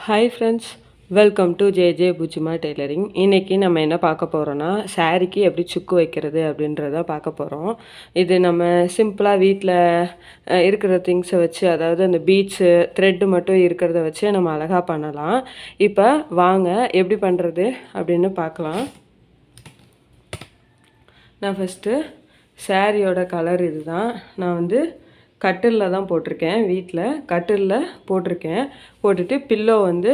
Hi friends, welcome to J bujjima tailoring. இன்றைக்கி நம்ம என்ன பார்க்க போகிறோன்னா, சாரீக்கு எப்படி சுக்கு வைக்கிறது அப்படின்றத பார்க்க போகிறோம். இது நம்ம சிம்பிளாக வீட்டில் இருக்கிற திங்ஸை வச்சு, அதாவது அந்த பீட்ஸு த்ரெட்டு மட்டும் இருக்கிறத வச்சு நம்ம அழகாக பண்ணலாம். இப்போ வாங்க எப்படி பண்ணுறது அப்படின்னு பார்க்கலாம். நான் ஃபஸ்ட்டு சாரியோட கலர் இது தான். நான் வந்து கட்டிலில் தான் போட்டிருக்கேன், வீட்டில் கட்டிலில் போட்டிருக்கேன். போட்டுட்டு பில்லோ வந்து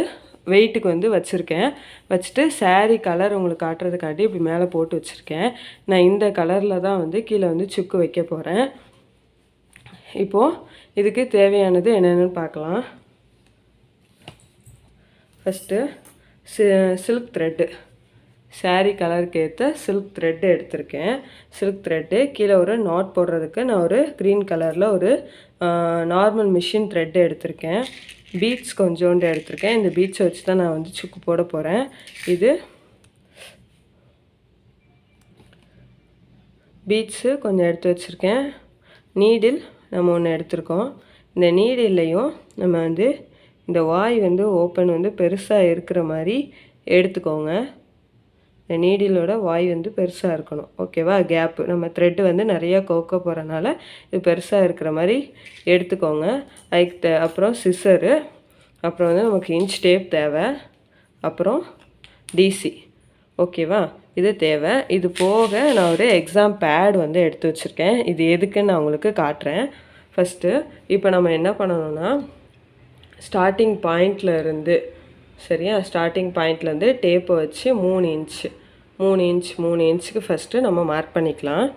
வெயிட்டுக்கு வந்து வச்சுருக்கேன். வச்சுட்டு சாரீ கலர் உங்களுக்கு காட்டுறதுக்காண்டி இப்படி மேலே போட்டு வச்சுருக்கேன். நான் இந்த கலரில் தான் வந்து கீழே வந்து சுக்கு வைக்க போகிறேன். இப்போது இதுக்கு தேவையானது என்னென்னு பார்க்கலாம். ஃபஸ்ட்டு சில்க் த்ரெட்டு, சாரீ கலருக்கு ஏற்ற சில்க் த்ரெட்டு எடுத்திருக்கேன். சில்க் த்ரெட்டு கீழே ஒரு நாட் போடுறதுக்கு நான் ஒரு க்ரீன் கலரில் ஒரு நார்மல் மிஷின் த்ரெட்டு எடுத்திருக்கேன். பீட்ஸ் கொஞ்சோண்டு எடுத்திருக்கேன். இந்த பீட்ஸை வச்சு தான் நான் வந்து சுக்கு போட போகிறேன். இது பீட்ஸு கொஞ்சம் எடுத்து வச்சுருக்கேன். நீடில் நம்ம ஒன்று எடுத்திருக்கோம். இந்த நீடில்லையும் நம்ம வந்து இந்த வாய் வந்து ஓப்பன் வந்து பெருசாக இருக்கிற மாதிரி எடுத்துக்கோங்க. இந்த நீடிலோட வாய் வந்து பெருசாக இருக்கணும், ஓகேவா? கேப்பு நம்ம த்ரெட்டு வந்து நிறையா கோக்க போகிறனால இது பெருசாக இருக்கிற மாதிரி எடுத்துக்கோங்க. அதுக்கு அப்புறம் சிசரு, அப்புறம் வந்து நமக்கு இன்ச் டேப் தேவை, அப்புறம் டிசி, ஓகேவா? இது தேவை. இது போக நான் ஒரு எக்ஸாம் பேட் வந்து எடுத்து வச்சுருக்கேன். இது எதுக்குன்னு நான் உங்களுக்கு காட்டுறேன். ஃபஸ்ட்டு இப்போ நம்ம என்ன பண்ணணும்னா, ஸ்டார்டிங் பாயிண்டில் இருந்து, சரியா, ஸ்டார்டிங் பாயிண்ட்லேருந்து டேப்பை வச்சு 3 இன்ச்சுக்கு ஃபஸ்ட்டு நம்ம மார்க் பண்ணிக்கலாம்.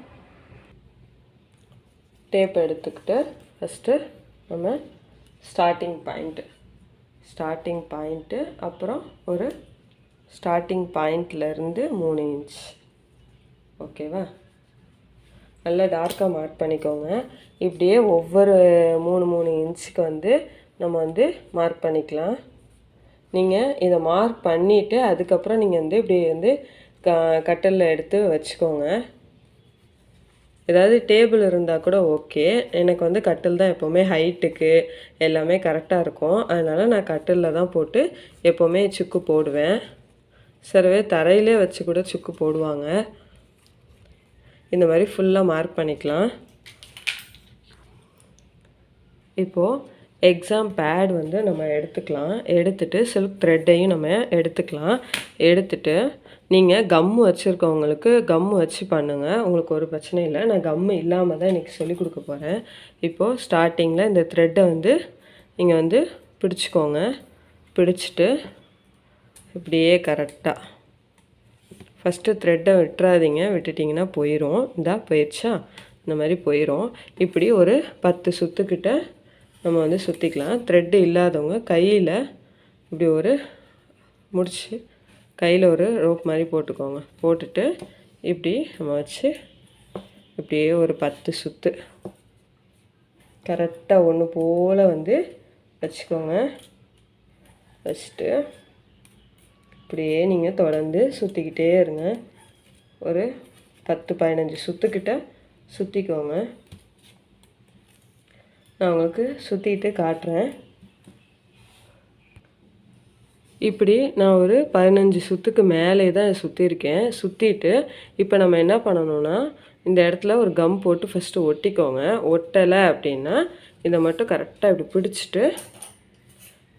டேப் எடுத்துக்கிட்டு ஃபஸ்ட்டு நம்ம ஸ்டார்டிங் பாயிண்ட்டு அப்புறம் ஒரு ஸ்டார்டிங் பாயிண்ட்லேருந்து 3 இன்ச், ஓகேவா? நல்லா டார்க்காக மார்க் பண்ணிக்கோங்க. இப்படியே ஒவ்வொரு 3 இன்ச்சுக்கு வந்து நம்ம வந்து மார்க் பண்ணிக்கலாம். நீங்கள் இதை மார்க் பண்ணிவிட்டு அதுக்கப்புறம் நீங்கள் வந்து இப்படி வந்து கட்டலில் எடுத்து வச்சுக்கோங்க. ஏதாவது டேபிள் இருந்தால் கூட ஓகே. எனக்கு வந்து கட்டில் தான் எப்போவுமே ஹைட்டுக்கு எல்லாமே கரெக்டாக இருக்கும். அதனால் நான் கட்டிலில் தான் போட்டு எப்போவுமே சுக்கு போடுவேன். சிலவே தரையிலே வச்சு கூட சுக்கு போடுவாங்க. இந்த மாதிரி ஃபுல்லாக மார்க் பண்ணிக்கலாம். இப்போது எக்ஸாம் பேட் வந்து நம்ம எடுத்துக்கலாம். எடுத்துகிட்டு சில்க் த்ரெட்டையும் நம்ம எடுத்துக்கலாம். எடுத்துகிட்டு நீங்கள் கம்மு வச்சுருக்கவங்களுக்கு கம்மு வச்சு பண்ணுங்கள், உங்களுக்கு ஒரு பிரச்சனை இல்லை. நான் கம்மு இல்லாமல் தான் இன்றைக்கி சொல்லிக் கொடுக்க போகிறேன். இப்போது ஸ்டார்டிங்கில் இந்த த்ரெட்டை வந்து நீங்கள் வந்து பிடிச்சிக்கோங்க. பிடிச்சிட்டு இப்படியே கரெக்டாக ஃபஸ்ட்டு த்ரெட்டை விட்டுறாதீங்க, விட்டுட்டிங்கன்னா போயிடும். போயிடுச்சா? இந்த மாதிரி போயிடும். இப்படி ஒரு 10 சுற்றுக்கிட்ட நம்ம வந்து சுற்றிக்கலாம். த்ரெட்டு இல்லாதவங்க கையில் இப்படி ஒரு முடிச்சு கையில் ஒரு ரோப் மாதிரி போட்டுக்கோங்க. போட்டுட்டு இப்படி நம்ம வச்சு இப்படியே ஒரு 10 சுற்று கரெக்டாக ஒன்று போல் வந்து வச்சுக்கோங்க. வச்சுட்டு இப்படியே நீங்கள் தொடர்ந்து சுற்றிக்கிட்டே இருங்க. ஒரு 10-15 சுற்றுக்கிட்ட சுற்றிக்கோங்க. நான் உங்களுக்கு சுற்றிட்டு காட்டுறேன். இப்படி நான் ஒரு 15 சுற்றுக்கு மேலே தான் சுற்றிருக்கேன். சுற்றிட்டு இப்போ நம்ம என்ன பண்ணணும்னா, இந்த இடத்துல ஒரு கம் போட்டு ஃபஸ்ட்டு ஒட்டிக்கோங்க. ஒட்டலை அப்படின்னா இதை மட்டும் கரெக்டாக இப்படி பிடிச்சிட்டு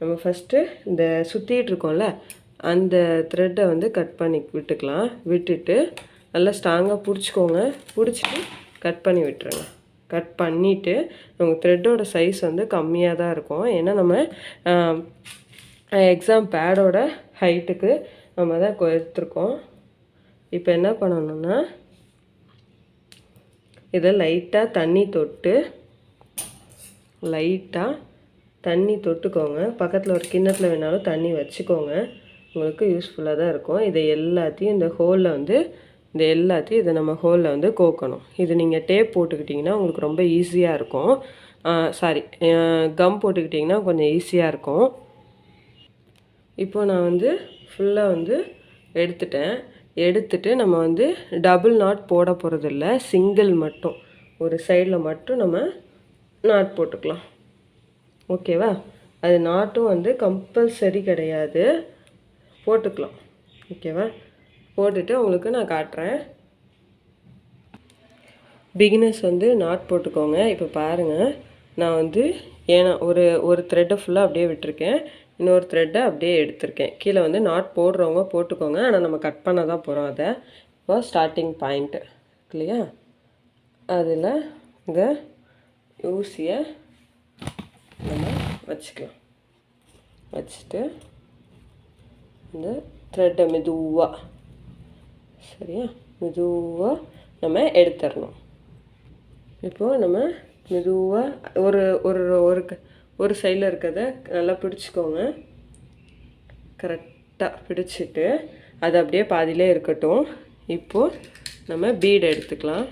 நம்ம ஃபஸ்ட்டு இந்த சுற்றிட்டுருக்கோம்ல அந்த த்ரெட்டை வந்து கட் பண்ணி விட்டுக்கலாம். விட்டுட்டு நல்லா ஸ்ட்ராங்காக பிடிச்சிக்கோங்க. பிடிச்சிட்டு கட் பண்ணி விட்டுருங்க. கட் பண்ணிவிட்டு உங்கள் த்ரெட்டோட சைஸ் வந்து கம்மியாக தான் இருக்கும். ஏன்னா நம்ம எக்ஸாம் பேடோட ஹைட்டுக்கு நம்ம தான் எடுத்துருக்கோம். இப்போ என்ன பண்ணணும்னா, இதை லைட்டாக தண்ணி தொட்டுக்கோங்க. பக்கத்தில் ஒரு கிண்ணத்தில் வேணாலும் தண்ணி வச்சுக்கோங்க, உங்களுக்கு யூஸ்ஃபுல்லாக தான் இருக்கும். இதை எல்லாத்தையும் இந்த ஹோலில் வந்து இதை நம்ம ஹோலில் வந்து கோக்கணும். இது நீங்கள் டேப் போட்டுக்கிட்டிங்கன்னா உங்களுக்கு ரொம்ப ஈஸியாக இருக்கும். கம் போட்டுக்கிட்டிங்கன்னா கொஞ்சம் ஈஸியாக இருக்கும். இப்போது நான் வந்து ஃபுல்லாக வந்து எடுத்துட்டு நம்ம வந்து டபுள் நாட் போட போகிறதில்ல, சிங்கிள் மட்டும் ஒரு சைடில் மட்டும் நம்ம நாட் போட்டுக்கலாம், ஓகேவா? அது நாட்டும் வந்து கம்பல்சரி கிடையாது, போட்டுக்கலாம். ஓகேவா? போட்டுட்டு உங்களுக்கு நான் காட்டுறேன். பிகினர்ஸ் வந்து நாட் போட்டுக்கோங்க. இப்போ பாருங்கள், நான் வந்து ஏன்னா ஒரு த்ரெட்டை ஃபுல்லாக அப்படியே விட்டுருக்கேன், இன்னொரு த்ரெட்டை அப்படியே எடுத்திருக்கேன். கீழே வந்து நாட் போடுறவங்க போட்டுக்கோங்க, ஆனால் நம்ம கட் பண்ண தான் போகிறோம். அதை இப்போ ஸ்டார்டிங் பாயிண்ட்டு இல்லையா, அதில் இந்த ஊசியை நம்ம வச்சுக்கலாம். வச்சுட்டு இந்த த்ரெட்டை மெதுவாக, சரியா, மெதுவாக நம்ம எடுத்துடணும். இப்போது நம்ம மெதுவாக ஒரு ஒரு ஒரு ஒரு சைடில் இருக்கிறத நல்லா பிடிச்சிக்கோங்க. கரெக்டாக பிடிச்சிட்டு அது அப்படியே பாதியிலே இருக்கட்டும். இப்போது நம்ம பீடை எடுத்துக்கலாம்.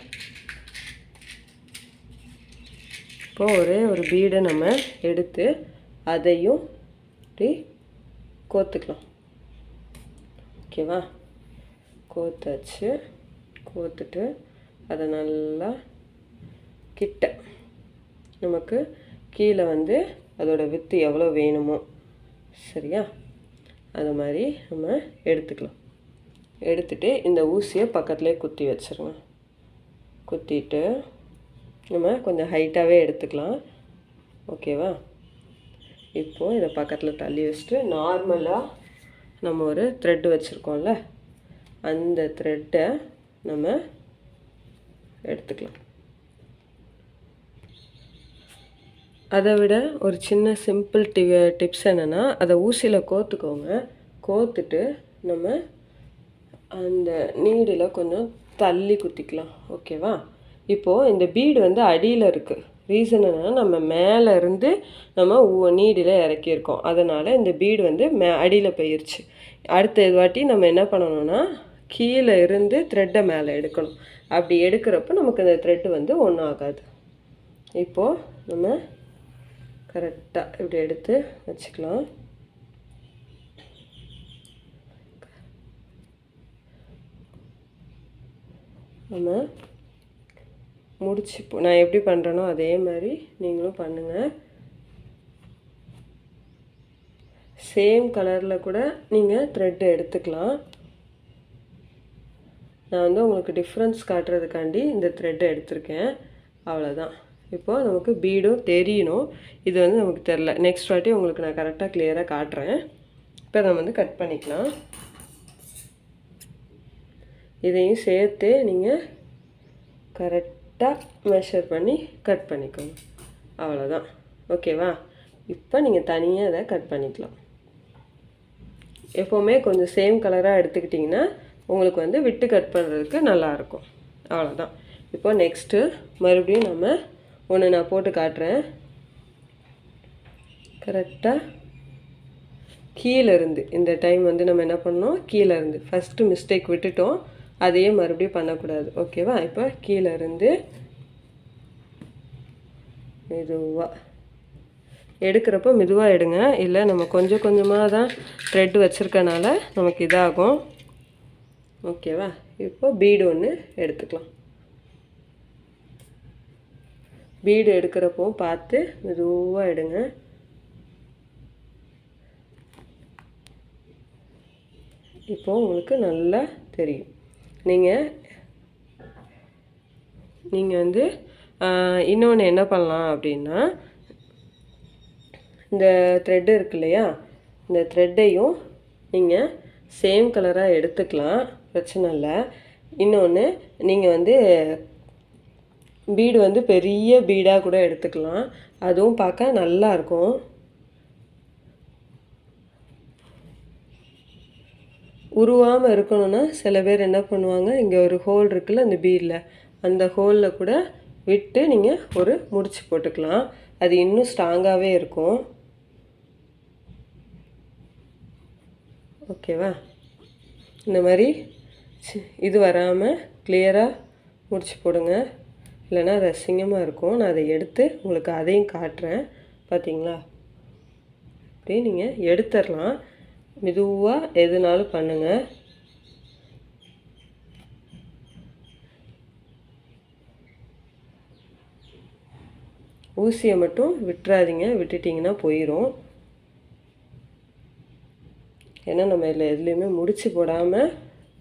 இப்போது ஒரே ஒரு பீடை நம்ம எடுத்து அதையும் இப்படி கோத்துக்கலாம். ஓகேவா? கோத்தாச்சு. கோத்துட்டு அதை நல்லா கிட்ட நமக்கு கீழே வந்து அதோட வித்து எவ்வளோ வேணுமோ, சரியா, அது மாதிரி நம்ம எடுத்துக்கலாம். எடுத்துகிட்டு இந்த ஊசியை பக்கத்துலேயே குத்தி வச்சிருங்க. குத்திட்டு நம்ம கொஞ்சம் ஹைட்டாகவே எடுத்துக்கலாம். ஓகேவா? இப்போது இதை பக்கத்தில் தள்ளி வச்சுட்டு நார்மலாக நம்ம ஒரு த்ரெட்டு வச்சுருக்கோம்ல, அந்த த்ரெட்டை நம்ம எடுத்துக்கலாம். அதை விட ஒரு சின்ன சிம்பிள் டிப்ஸ் என்னென்னா, அதை ஊசியில் கோத்துக்கோங்க. கோத்துட்டு நம்ம அந்த நீடில் கொஞ்சம் தள்ளி குத்திக்கலாம். ஓகேவா? இப்போது இந்த பீடு வந்து அடியில் இருக்குது. ரீசன் என்னென்னா, நம்ம மேலே இருந்து நம்ம நீடில் இறக்கியிருக்கோம், அதனால் இந்த பீடு வந்து அடியில் போயிடுச்சு. அடுத்த வாட்டி நம்ம என்ன பண்ணணும்னா, கீழே இருந்து த்ரெட்டை மேலே எடுக்கணும். அப்படி எடுக்கிறப்ப நமக்கு அந்த த்ரெட்டு வந்து ஒன்றும் ஆகாது. இப்போது நம்ம கரெக்டாக இப்படி எடுத்து வச்சுக்கலாம். நம்ம முடிச்சு நான் எப்படி பண்ணுறேனோ அதே மாதிரி நீங்களும் பண்ணுங்கள். சேம் கலரில் கூட நீங்கள் த்ரெட்டு எடுத்துக்கலாம். நான் வந்து உங்களுக்கு டிஃப்ரென்ஸ் காட்டுறதுக்காண்டி இந்த த்ரெட்டை எடுத்திருக்கேன், அவ்வளோதான். இப்போது நமக்கு பீடும் தெரியணும். இது வந்து நமக்கு தெரில. நெக்ஸ்ட் வாட்டி உங்களுக்கு நான் கரெக்டாக கிளியராக காட்டுறேன். இப்போ நம்ம வந்து கட் பண்ணிக்கலாம். இதையும் சேர்த்து நீங்கள் கரெக்டாக மெஷர் பண்ணி கட் பண்ணிக்கோங்க, அவ்வளோதான். ஓகேவா? இப்போ நீங்கள் தனியாக அதை கட் பண்ணிக்கலாம். எப்போவுமே கொஞ்சம் சேம் கலராக எடுத்துக்கிட்டிங்கன்னா உங்களுக்கு வந்து விட்டு கட் பண்ணுறதுக்கு நல்லாயிருக்கும், அவ்வளோதான். இப்போ நெக்ஸ்ட்டு மறுபடியும் நம்ம ஒன்று நான் போட்டு காட்டுறேன். கரெக்டாக கீழேருந்து இந்த டைம் வந்து நம்ம என்ன பண்ணோம், கீழேருந்து ஃபஸ்ட்டு மிஸ்டேக் விட்டுட்டோம், அதையே மறுபடியும் பண்ணக்கூடாது. ஓகேவா? இப்போ கீழேருந்து மெதுவாக எடுக்கிறப்போ மெதுவாக எடுங்க, இல்லை நம்ம கொஞ்சம் கொஞ்சமாக தான் த்ரெட் வச்சுருக்கனால நமக்கு இதாகும். ஓகேவா? இப்போ பீடு ஒன்று எடுத்துக்கலாம். பீடு எடுக்கிறப்போ பார்த்து மெதுவாக எடுங்க. இப்போ உங்களுக்கு நல்லா தெரியும். நீங்கள் வந்து இன்னொன்று என்ன பண்ணலாம் அப்படின்னா, இந்த த்ரெட்டு இருக்கு இல்லையா, இந்த த்ரெட்டையும் நீங்கள் சேம் கலராக எடுத்துக்கலாம், பிரச்சனை இல்லை. இன்னொன்று நீங்கள் வந்து பீடு வந்து பெரிய பீடாக கூட எடுத்துக்கலாம், அதுவும் பார்க்க நல்லாயிருக்கும். உருவாமல் இருக்கணும்னா சில பேர் என்ன பண்ணுவாங்க, இங்கே ஒரு ஹோல் இருக்குல்ல அந்த பீடில், அந்த ஹோலில் கூட விட்டு நீங்கள் ஒரு முடிச்சு போட்டுக்கலாம், அது இன்னும் ஸ்ட்ராங்காகவே இருக்கும். ஓகேவா? இந்த மாதிரி இது வராமல் கிளியராக முடிச்சு போடுங்க, இல்லைன்னா அது அசிங்கமாக இருக்கும். நான் அதை எடுத்து உங்களுக்கு அதையும் காட்டுறேன், பார்த்தீங்களா? அப்படியே நீங்கள் எடுத்துடலாம். மெதுவாக எதுனாலும் பண்ணுங்கள். ஊசியை மட்டும் விட்டுறாதீங்க, விட்டுட்டிங்கன்னா போயிடும். ஏன்னா நம்ம இதில் எதுலேயுமே முடிச்சு போடாமல்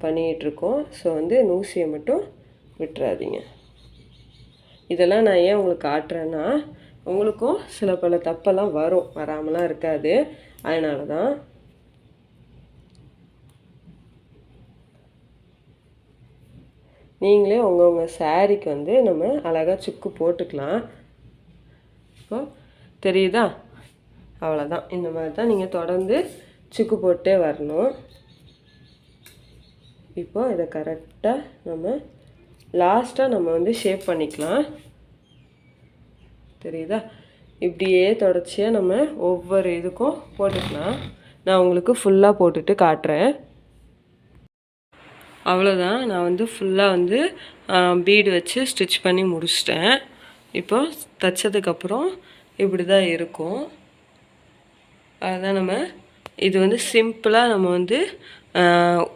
பண்ணிகிட்ருக்கோம். ஸோ வந்து நூசியை மட்டும் விட்டுறாதீங்க. இதெல்லாம் நான் ஏன் உங்களுக்கு காட்டுறேன்னா, உங்களுக்கும் சில பல தப்பெல்லாம் வரும், வராமலாம் இருக்காது. அதனால தான். நீங்களே உங்கள் சாரீக்கு வந்து நம்ம அழகாக சுக்கு போட்டுக்கலாம். இப்போ தெரியுதா? அவ்வளோதான். இந்த மாதிரி தான் நீங்கள் தொடர்ந்து சுக்கு போட்டே வரணும். இப்போ இதை கரெக்டாக நம்ம லாஸ்ட்டாக நம்ம வந்து ஷேப் பண்ணிக்கலாம். தெரியுதா? இப்படியே தொடர்ச்சியாக நம்ம ஒவ்வொரு இதுக்கும் போட்டுக்கலாம். நான் உங்களுக்கு ஃபுல்லாக போட்டுட்டு காட்டுறேன். அவ்வளோதான். நான் வந்து ஃபுல்லாக வந்து பீடு வச்சு ஸ்டிச் பண்ணி முடிச்சிட்டேன். இப்போ தைச்சதுக்கப்புறம் இப்படி தான் இருக்கும். அதுதான் நம்ம இது வந்து சிம்பிளாக நம்ம வந்து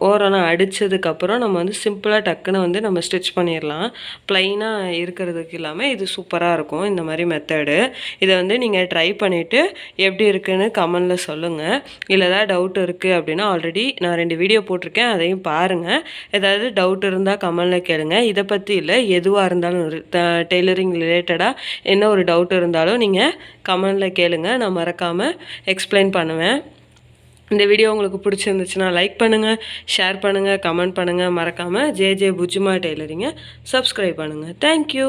ஓரம்லாம் அடித்ததுக்கப்புறம் நம்ம வந்து சிம்பிளாக டக்குன்னு வந்து நம்ம ஸ்டிச் பண்ணிடலாம். ப்ளைனாக இருக்கிறதுக்கு இல்லாமல் இது சூப்பராக இருக்கும் இந்த மாதிரி மெத்தடு. இதை வந்து நீங்கள் ட்ரை பண்ணிவிட்டு எப்படி இருக்குதுன்னு கமெண்டில் சொல்லுங்கள். இல்லை ஏதாவது டவுட் இருக்குது அப்படின்னா ஆல்ரெடி நான் 2 வீடியோ போட்டிருக்கேன், அதையும் பாருங்கள். ஏதாவது டவுட் இருந்தால் கமெண்டில் கேளுங்க. இதை பற்றி இல்லை, எதுவாக இருந்தாலும் டெய்லரிங் ரிலேட்டடாக என்ன ஒரு டவுட் இருந்தாலும் நீங்கள் கமெண்டில் கேளுங்க, நான் மறக்காமல் எக்ஸ்பிளைன் பண்ணுவேன். இந்த வீடியோ உங்களுக்கு பிடிச்சிருந்துச்சுன்னா லைக் பண்ணுங்கள், ஷேர் பண்ணுங்கள், கமெண்ட் பண்ணுங்கள். மறக்காமல் ஜே புஜ்ஜிமா டெய்லரிங்கை சப்ஸ்கிரைப் பண்ணுங்கள். தேங்க்யூ.